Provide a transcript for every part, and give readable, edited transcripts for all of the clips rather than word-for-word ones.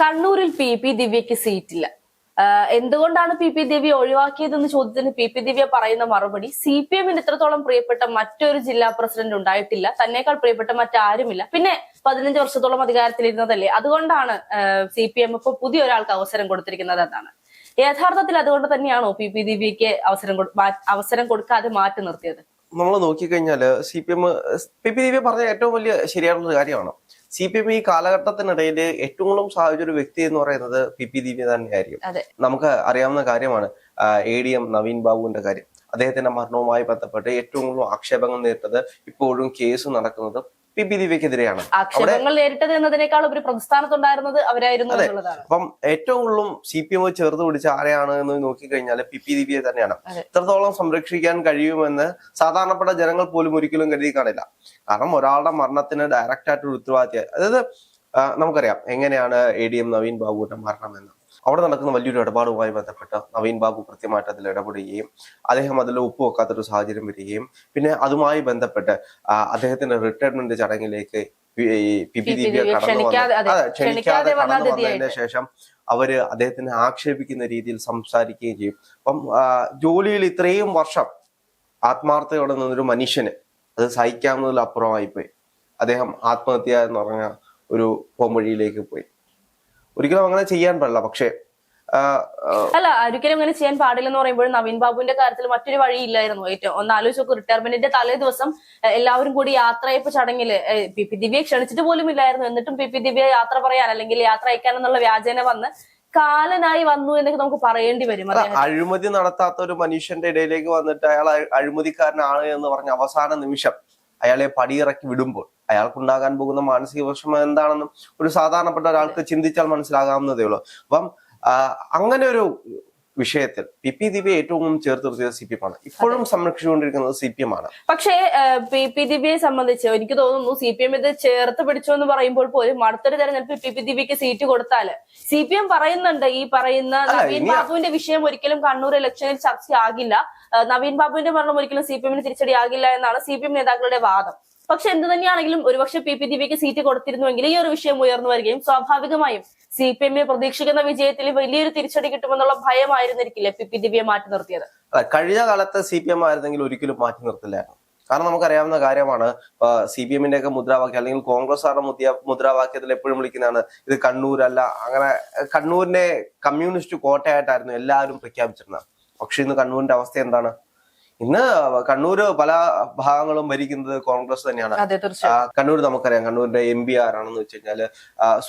കണ്ണൂരിൽ പി ദിവ്യക്ക് സീറ്റില്ല. എന്തുകൊണ്ടാണ് പി ദിവ്യ ഒഴിവാക്കിയതെന്ന് ചോദ്യത്തിന് പി ദിവ്യ പറയുന്ന മറുപടി, CPM-ന് ഇത്രത്തോളം പ്രിയപ്പെട്ട മറ്റൊരു ജില്ലാ പ്രസിഡന്റ് ഉണ്ടായിട്ടില്ല, തന്നേക്കാൾ പ്രിയപ്പെട്ട മറ്റാരുമില്ല, പിന്നെ 15 വർഷത്തോളം അധികാരത്തിലിരുന്നതല്ലേ, അതുകൊണ്ടാണ് CPM ഇപ്പോൾ പുതിയൊരാൾക്ക് അവസരം കൊടുത്തിരിക്കുന്നത് എന്നാണ്. യഥാർത്ഥത്തിൽ അതുകൊണ്ട് തന്നെയാണോ പി ദിവ്യക്ക് അവസരം കൊടുക്കാതെ മാറ്റി നിർത്തിയത്? നമ്മൾ നോക്കിക്കഴിഞ്ഞാല് പി ദിവ്യ പറഞ്ഞ ഏറ്റവും വലിയ ശരിയായിട്ടുള്ള കാര്യമാണ്. CPM ഈ കാലഘട്ടത്തിനിടയിൽ ഏറ്റവും കൂടുതൽ സഹായിച്ച ഒരു വ്യക്തി എന്ന് പറയുന്നത് പി ദിവ്യ തന്നെയായിരിക്കും. നമുക്ക് അറിയാവുന്ന കാര്യമാണ് ADM നവീൻ ബാബുവിന്റെ കാര്യം. അദ്ദേഹത്തിന്റെ മരണവുമായി ബന്ധപ്പെട്ട് ഏറ്റവും കൂടുതൽ ആക്ഷേപങ്ങൾ നേരിട്ടത്, ഇപ്പോഴും കേസ് നടക്കുന്നത് പി ദിവ്യക്കെതിരെയാണ്. ആക്ഷേപങ്ങൾ നേരിട്ടത് എന്നതിനേക്കാൾ ഒരു പ്രതിസ്ഥാനത്തുണ്ടായിരുന്നത് അവരായിരുന്നു എന്നുള്ളതാണ്. അപ്പം ഏറ്റവും കൂടുതലും CPM ചേർത്ത് പിടിച്ച ആരെയാണ് എന്ന് നോക്കിക്കഴിഞ്ഞാൽ പി ദിവ്യ തന്നെയാണ്. ഇത്രത്തോളം സംരക്ഷിക്കാൻ കഴിയുമെന്ന് സാധാരണപ്പെട്ട ജനങ്ങൾ പോലും ഒരിക്കലും കരുതി കാണില്ല. കാരണം ഒരാളുടെ മരണത്തിന് ഡയറക്റ്റ് ആയിട്ട് ഒരു ഉത്തരവാദിത്വം, അതായത് നമുക്കറിയാം എങ്ങനെയാണ് ADM നവീൻ ബാബുവിന്റെ മരണം എന്ന്. അവിടെ നടക്കുന്ന വലിയൊരു ഇടപാടുമായി ബന്ധപ്പെട്ട് നവീൻ ബാബു കൃത്യമായിട്ട് അതിൽ ഇടപെടുകയും അദ്ദേഹം അതിൽ ഒപ്പുവെക്കാത്തൊരു സാഹചര്യം വരികയും പിന്നെ അതുമായി ബന്ധപ്പെട്ട് അദ്ദേഹത്തിന്റെ റിട്ടയർമെന്റ് ചടങ്ങിലേക്ക് പി ദിവ്യ ക്ഷണിക്കാതെ കടന്നു വന്നതിന് ശേഷം അവര് അദ്ദേഹത്തിനെ ആക്ഷേപിക്കുന്ന രീതിയിൽ സംസാരിക്കുകയും ചെയ്യും. അപ്പം ജോലിയിൽ ഇത്രയും വർഷം ആത്മാർത്ഥയോടെ നിന്നൊരു മനുഷ്യന് അത് സഹിക്കാവുന്നതിൽ അപ്പുറമായിപ്പോയി. അദ്ദേഹം ആത്മഹത്യ എന്ന് പറഞ്ഞ ഒരു പോംവഴിയിലേക്ക് പോയി. ഒരിക്കലും അങ്ങനെ ചെയ്യാൻ പാടില്ല. പക്ഷേ അല്ല, ഒരിക്കലും അങ്ങനെ ചെയ്യാൻ പാടില്ലെന്ന് പറയുമ്പോൾ നവീൻ ബാബുവിന്റെ കാര്യത്തിൽ മറ്റൊരു വഴിയില്ലായിരുന്നു. ഏറ്റവും ഒന്ന് ആലോചിച്ച് നോക്കും, റിട്ടയർമെന്റിന്റെ തലേ ദിവസം എല്ലാവരും കൂടി യാത്രയപ്പ് ചടങ്ങില് പി ദിവ്യയെ ക്ഷണിച്ചിട്ട് പോലും ഇല്ലായിരുന്നു. എന്നിട്ടും പി ദിവ്യ യാത്ര പറയാൻ അല്ലെങ്കിൽ യാത്ര അയക്കാനെന്നുള്ള വ്യാജേന വന്ന് കാലനായി വന്നു എന്നൊക്കെ നമുക്ക് പറയേണ്ടി വരും. അഴിമതി നടത്താത്ത ഒരു മനുഷ്യന്റെ ഇടയിലേക്ക് വന്നിട്ട് അയാൾ അഴിമതിക്കാരനാണ് എന്ന് പറഞ്ഞ അവസാന നിമിഷം അയാളെ പടിയിറക്കി വിടുമ്പോൾ അയാൾക്കുണ്ടാകാൻ പോകുന്ന മാനസിക വിഷമം എന്താണെന്നും ഒരു സാധാരണപ്പെട്ട ഒരാൾക്ക് ചിന്തിച്ചാൽ മനസ്സിലാകാവുന്നതേ ഉള്ളൂ. അപ്പം അങ്ങനെ ഒരു വിഷയത്തിൽ പി ദിവ്യ ഏറ്റവും ചേർത്ത് നിർത്തിയത് CPM ആണ്. ഇപ്പോഴും സംരക്ഷിച്ചുകൊണ്ടിരിക്കുന്നത് CPM ആണ്. പക്ഷേ പി ദിവ്യയെ സംബന്ധിച്ച് എനിക്ക് തോന്നുന്നു CPM ഇത് ചേർത്ത് പിടിച്ചു എന്ന് പറയുമ്പോൾ പോലും അടുത്തൊരു തെരഞ്ഞെടുപ്പിൽ പി ദിവ്യക്ക് സീറ്റ് കൊടുത്താല് CPM പറയുന്നുണ്ട് ഈ പറയുന്ന നവീൻ ബാബുവിന്റെ വിഷയം ഒരിക്കലും കണ്ണൂർ ഇലക്ഷനിൽ ചർച്ചയാകില്ല, നവീൻ ബാബുവിന്റെ മരണം ഒരിക്കലും CPM-ന് തിരിച്ചടിയാകില്ല എന്നാണ് CPM നേതാക്കളുടെ വാദം. പക്ഷെ എന്ത് തന്നെയാണെങ്കിലും ഒരുപക്ഷെ പി ദിവ്യക്ക് സീറ്റ് കൊടുത്തിരുന്നുവെങ്കിൽ ഈ ഒരു വിഷയം ഉയർന്നു വരികയും സ്വാഭാവികമായും CPM പ്രതീക്ഷിക്കുന്ന വിജയത്തിൽ വലിയൊരു തിരിച്ചടി കിട്ടുമെന്നുള്ള ഭയമായിരുന്നിരിക്കില്ലേ പി ദിവ്യയെ മാറ്റി നിർത്തിയത്? കഴിഞ്ഞ കാലത്ത് CPM ആയിരുന്നെങ്കിൽ ഒരിക്കലും മാറ്റി നിർത്തില്ലായിരുന്നു. കാരണം നമുക്കറിയാവുന്ന കാര്യമാണ്, CPM-ന്റെ ഒക്കെ മുദ്രാവാക്യം അല്ലെങ്കിൽ കോൺഗ്രസ്സുകാരുടെ മുദ്രാവാക്യത്തിൽ എപ്പോഴും വിളിക്കുന്നതാണ് ഇത് കണ്ണൂരല്ല, അങ്ങനെ കണ്ണൂരിനെ കമ്മ്യൂണിസ്റ്റ് കോട്ടയായിട്ടായിരുന്നു എല്ലാവരും പ്രഖ്യാപിച്ചിരുന്നത്. പക്ഷെ ഇന്ന് കണ്ണൂരിന്റെ അവസ്ഥ എന്താണ്? ഇന്ന് കണ്ണൂര് പല ഭാഗങ്ങളും ഭരിക്കുന്നത് കോൺഗ്രസ് തന്നെയാണ്. കണ്ണൂർ നമുക്കറിയാം, കണ്ണൂരിന്റെ MP ആരാണെന്ന് വെച്ച് കഴിഞ്ഞാല്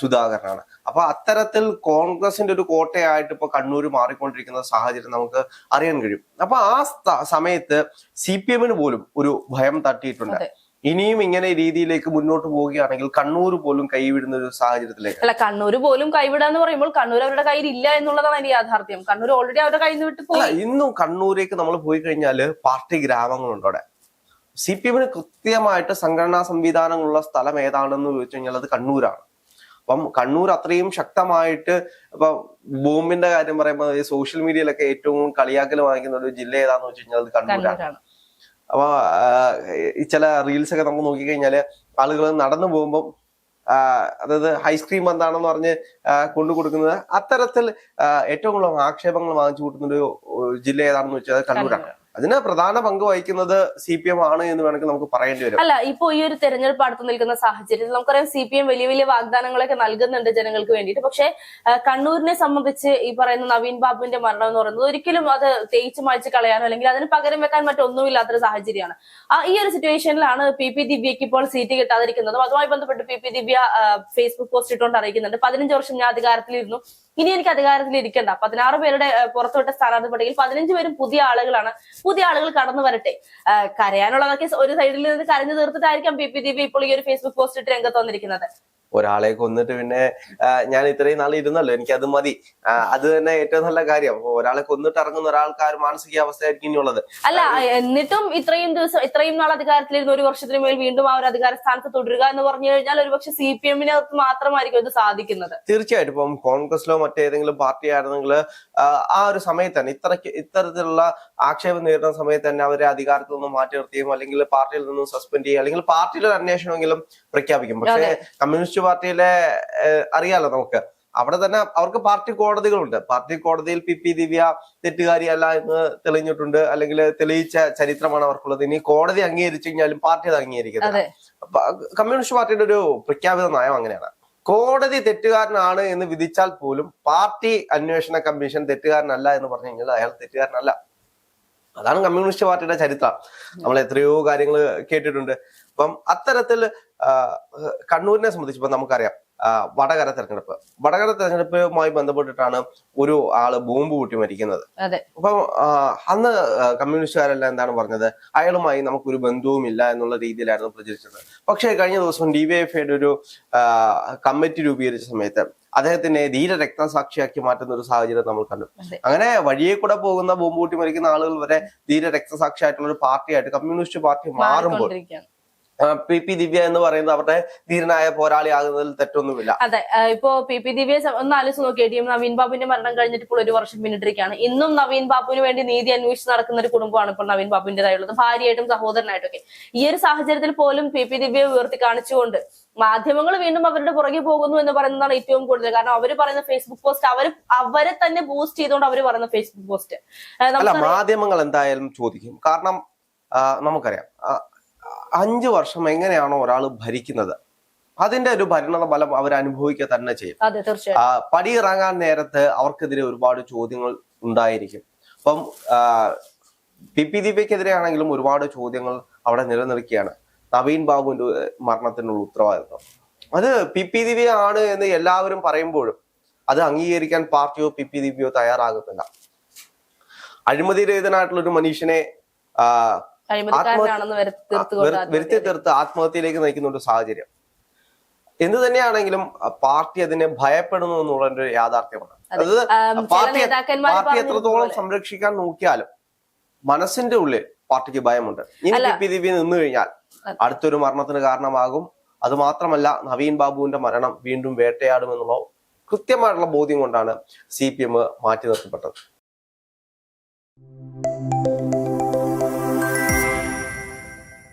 സുധാകരനാണ്. അപ്പൊ അത്തരത്തിൽ കോൺഗ്രസിന്റെ ഒരു കോട്ടയായിട്ട് ഇപ്പൊ കണ്ണൂർ മാറിക്കൊണ്ടിരിക്കുന്ന സാഹചര്യം നമുക്ക് അറിയാൻ കഴിയും. അപ്പൊ ആ സമയത്ത് CPM-ന് പോലും ഒരു ഭയം തട്ടിയിട്ടുണ്ട്. ഇനിയും ഇങ്ങനെ രീതിയിലേക്ക് മുന്നോട്ട് പോവുകയാണെങ്കിൽ കണ്ണൂർ പോലും കൈവിടുന്ന ഒരു സാഹചര്യത്തിലേക്ക്. അല്ല, കണ്ണൂർ പോലും കൈവിടാന്ന് പറയുമ്പോൾ കണ്ണൂർ അവരുടെ കയ്യിൽ ഇല്ല എന്നുള്ളതാണ് അതിന്റെ യാഥാർത്ഥ്യം. കണ്ണൂർ ഓൾറെഡി അവരുടെ കയ്യിൽ നിന്ന് വിട്ട് പോയി. ഇന്നും കണ്ണൂരേക്ക് നമ്മൾ പോയി കഴിഞ്ഞാല് പാർട്ടി ഗ്രാമങ്ങളുണ്ട് അവിടെ. CPM-ന് കൃത്യമായിട്ട് സംഘടനാ സംവിധാനങ്ങളുള്ള സ്ഥലം ഏതാണെന്ന് ചോദിച്ചു കഴിഞ്ഞാൽ അത് കണ്ണൂരാണ്. അപ്പം കണ്ണൂർ അത്രയും ശക്തമായിട്ട് ഇപ്പൊ ബോംബിന്റെ കാര്യം പറയുമ്പോൾ സോഷ്യൽ മീഡിയയിലൊക്കെ ഏറ്റവും കളിയാക്കൽ വാങ്ങിക്കുന്ന ഒരു ജില്ല ഏതാന്ന് വെച്ച് കഴിഞ്ഞാൽ അത് കണ്ണൂരാണ്. അപ്പൊ ഈ ചില റീൽസ് ഒക്കെ നമുക്ക് നോക്കിക്കഴിഞ്ഞാല് ആളുകൾ നടന്നു പോകുമ്പോൾ അതായത് ഐസ്ക്രീം എന്താണെന്ന് പറഞ്ഞ് കൊണ്ടു കൊടുക്കുന്നത്, അത്തരത്തിൽ ഏറ്റവും കൂടുതൽ ആക്ഷേപങ്ങൾ വാങ്ങിച്ചു കൂട്ടുന്ന ഒരു ജില്ല ഏതാണെന്ന് വെച്ചാൽ കണ്ണൂരാണ്. അതിന് പ്രധാന പങ്ക് വഹിക്കുന്നത് CPM ആണ് എന്ന് വേണമെങ്കിൽ നമുക്ക് പറയേണ്ടി വരും. അല്ല, ഇപ്പൊ ഈ ഒരു തെരഞ്ഞെടുപ്പ് അടുത്ത് നിൽക്കുന്ന സാഹചര്യത്തിൽ നമുക്കറിയാം CPM വലിയ വലിയ വാഗ്ദാനങ്ങളൊക്കെ നൽകുന്നുണ്ട് ജനങ്ങൾക്ക് വേണ്ടിയിട്ട്. പക്ഷെ കണ്ണൂരിനെ സംബന്ധിച്ച് ഈ പറയുന്ന നവീൻ ബാബുവിന്റെ മരണം എന്ന് പറയുന്നത് ഒരിക്കലും അത് തേച്ച് മായ്ച്ച് കളയാനോ അല്ലെങ്കിൽ അതിന് പകരം വെക്കാൻ മറ്റൊന്നുമില്ലാത്തൊരു സാഹചര്യമാണ്. ഈ ഒരു സിറ്റുവേഷനിലാണ് പി ദിവ്യക്ക് ഇപ്പോൾ സീറ്റ് കിട്ടാതിരിക്കുന്നതും. അതുമായി ബന്ധപ്പെട്ട് പി ദിവ്യ ഫേസ്ബുക്ക് പോസ്റ്റ് ഇട്ടുകൊണ്ട് അറിയിക്കുന്നുണ്ട്, 15 വർഷം ഞാൻ അധികാരത്തിലിരുന്നു, ഇനി എനിക്ക് അധികാരത്തിൽ ഇരിക്കണ്ട. 16 പേരുടെ പുറത്തുവിട്ട സ്ഥാനാർത്ഥി പട്ടികയിൽ 15 പേരും പുതിയ ആളുകളാണ്. പുതിയ ആളുകൾ കടന്നു വരട്ടെ. കരയാനുള്ളതൊക്കെ ഒരു സൈഡിൽ നിന്ന് കരഞ്ഞു തീർത്തിട്ടായിരിക്കാം പി ദിവ്യ ഇപ്പോൾ ഈ ഒരു ഫേസ്ബുക്ക് പോസ്റ്റ് ഇട്ട് രംഗത്ത് വന്നിരിക്കുന്നത്. ഒരാളെ കൊന്നിട്ട് പിന്നെ ഞാൻ ഇത്രയും നാൾ ഇരുന്നല്ലോ, എനിക്ക് അത് മതി, അത് തന്നെ ഏറ്റവും നല്ല കാര്യം. അപ്പൊ ഒരാളെ കൊന്നിട്ട് ഇറങ്ങുന്ന ഒരാൾക്ക് ആ ഒരു മാനസികാവസ്ഥയായിരിക്കും ഇനിയുള്ളത്. അല്ല, എന്നിട്ടും ഇത്രയും നാൾ അധികാരത്തിലിരുന്ന 1 വർഷത്തിന് മേൽ വീണ്ടും ആ ഒരു അധികാര സ്ഥാനത്ത് തുടരുക എന്ന് പറഞ്ഞു കഴിഞ്ഞാൽ ഒരുപക്ഷെ CPM-ന് മാത്രമായിരിക്കും ഇത് സാധിക്കുന്നത്. തീർച്ചയായിട്ടും ഇപ്പം കോൺഗ്രസിലോ മറ്റേതെങ്കിലും പാർട്ടി ആയിരുന്നെങ്കിൽ ആ ഒരു സമയത്ത് തന്നെ ഇത്തരത്തിലുള്ള ആക്ഷേപം നേരിടുന്ന സമയത്ത് തന്നെ അവരെ അധികാരത്തിൽ നിന്നും മാറ്റി നിർത്തിയും അല്ലെങ്കിൽ പാർട്ടിയിൽ നിന്നും സസ്പെൻഡ് ചെയ്യുക അല്ലെങ്കിൽ പാർട്ടിയിൽ ഒരു അന്വേഷണമെങ്കിലും പ്രഖ്യാപിക്കും. പക്ഷേ കമ്മ്യൂണിസ്റ്റ് പാർട്ടിയിലെ അറിയാലോ നമുക്ക്, അവിടെ തന്നെ അവർക്ക് പാർട്ടി കോടതികളുണ്ട്. പാർട്ടി കോടതിയിൽ പി ദിവ്യ തെറ്റുകാരിയല്ല എന്ന് തെളിഞ്ഞിട്ടുണ്ട്, അല്ലെങ്കിൽ തെളിയിച്ച ചരിത്രമാണ് അവർക്കുള്ളത്. ഇനി കോടതി അംഗീകരിച്ചു കഴിഞ്ഞാലും പാർട്ടി അത് അംഗീകരിക്കുന്നത്. കമ്മ്യൂണിസ്റ്റ് പാർട്ടിയുടെ ഒരു പ്രഖ്യാപിത നയം അങ്ങനെയാണ്. കോടതി തെറ്റുകാരനാണ് എന്ന് വിധിച്ചാൽ പോലും പാർട്ടി അന്വേഷണ കമ്മീഷൻ തെറ്റുകാരനല്ല എന്ന് പറഞ്ഞു കഴിഞ്ഞാൽ അയാൾ തെറ്റുകാരനല്ല. അതാണ് കമ്മ്യൂണിസ്റ്റ് പാർട്ടിയുടെ ചരിത്രം. നമ്മൾ എത്രയോ കാര്യങ്ങൾ കേട്ടിട്ടുണ്ട്. അപ്പം അത്തരത്തിൽ കണ്ണൂരിനെ സംബന്ധിച്ചപ്പോൾ നമുക്കറിയാം വടകര തെരഞ്ഞെടുപ്പുമായി ബന്ധപ്പെട്ടിട്ടാണ് ഒരു ആള് ബോംബ് പൊട്ടി മരിക്കുന്നത്. അപ്പം അന്ന് കമ്മ്യൂണിസ്റ്റുകാരെല്ലാം എന്താണ് പറഞ്ഞത്, അയാളുമായി നമുക്കൊരു ബന്ധവുമില്ല എന്നുള്ള രീതിയിലായിരുന്നു പ്രചരിച്ചത്. പക്ഷേ കഴിഞ്ഞ ദിവസം DYFIയുടെ ഒരു കമ്മിറ്റി രൂപീകരിച്ച സമയത്ത് അദ്ദേഹത്തിനെ ധീര രക്തസാക്ഷിയാക്കി മാറ്റുന്ന ഒരു സാഹചര്യം നമ്മൾ കണ്ടു. അങ്ങനെ വഴിയെ കൂടെ പോകുന്ന ബോംബ് പൊട്ടി മരിക്കുന്ന ആളുകൾ വരെ ധീര രക്തസാക്ഷിയായിട്ടുള്ള ഒരു പാർട്ടിയായിട്ട് കമ്മ്യൂണിസ്റ്റ് പാർട്ടി മാറുമ്പോൾ പി ദിവ്യ എന്ന് പറയുന്നത് അവരുടെ ധീരനായ പോരാളിയാകുന്നതിൽ തെറ്റൊന്നുമില്ല. അതെ, ഇപ്പോ പി ദിവ്യ ഒന്ന് ആലോചിച്ച് നോക്കിയിട്ട് നവീൻ ബാബുവിന്റെ മരണം കഴിഞ്ഞിട്ട് ഇപ്പോൾ ഒരു വർഷം പിന്നിട്ടിരിക്കുകയാണ്. ഇന്നും നവീൻ ബാബുവിന് വേണ്ടി നീതി അന്വേഷിച്ച് നടക്കുന്ന ഒരു കുടുംബമാണ് ഇപ്പോൾ നവീൻ ബാബുവിന്റേതായുള്ളത്, ഭാര്യയായിട്ടും സഹോദരനായിട്ടൊക്കെ. ഈ ഒരു സാഹചര്യത്തിൽ പോലും പി ദിവ്യയെ ഉയർത്തി കാണിച്ചുകൊണ്ട് മാധ്യമങ്ങൾ വീണ്ടും അവരുടെ പുറകെ പോകുന്നു എന്ന് പറയുന്നതാണ് ഏറ്റവും കൂടുതൽ. കാരണം അവർ പറയുന്ന ഫേസ്ബുക്ക് പോസ്റ്റ് അവരെ തന്നെ ബൂസ്റ്റ് ചെയ്തുകൊണ്ട് അവർ പറയുന്ന ഫേസ്ബുക്ക് പോസ്റ്റ് മാധ്യമങ്ങൾ എന്തായാലും ചോദിക്കും. കാരണം നമുക്കറിയാം 5 വർഷം എങ്ങനെയാണോ ഒരാൾ ഭരിക്കുന്നത് അതിന്റെ ഒരു ഭരണ ഫലം അവർ അനുഭവിക്കുക തന്നെ ചെയ്യും. പടിയിറങ്ങാൻ നേരത്ത് അവർക്കെതിരെ ഒരുപാട് ചോദ്യങ്ങൾ ഉണ്ടായിരിക്കും. അപ്പം പി ദിവ്യക്കെതിരെ ആണെങ്കിലും ഒരുപാട് ചോദ്യങ്ങൾ അവിടെ നിലനിൽക്കുകയാണ്. നവീൻ ബാബുവിന്റെ മരണത്തിനുള്ള ഉത്തരവാദിത്വം അത് പി ദിവ്യ ആണ് എന്ന് എല്ലാവരും പറയുമ്പോഴും അത് അംഗീകരിക്കാൻ പാർട്ടിയോ പി ദിവ്യയോ തയ്യാറാകുന്നില്ല. അഴിമതി രഹിതനായിട്ടുള്ള ഒരു മനുഷ്യനെ വരുത്തി തീർത്ത് ആത്മഹത്യയിലേക്ക് നയിക്കുന്ന ഒരു സാഹചര്യം. എന്ത് തന്നെയാണെങ്കിലും പാർട്ടി അതിനെ ഭയപ്പെടുന്നു എന്നുള്ള ഒരു യാഥാർത്ഥ്യമാണ്. അതായത് പാർട്ടി എത്രത്തോളം സംരക്ഷിക്കാൻ നോക്കിയാലും മനസ്സിന്റെ ഉള്ളിൽ പാർട്ടിക്ക് ഭയമുണ്ട്. ഇനി പി ദിവ്യ നിന്നു കഴിഞ്ഞാൽ അടുത്തൊരു മരണത്തിന് കാരണമാകും. അത് മാത്രമല്ല, നവീൻ ബാബുവിന്റെ മരണം വീണ്ടും വേട്ടയാടുമെന്നുള്ള കൃത്യമായിട്ടുള്ള ബോധ്യം കൊണ്ടാണ് CPM മാറ്റി നിർത്തപ്പെട്ടത്.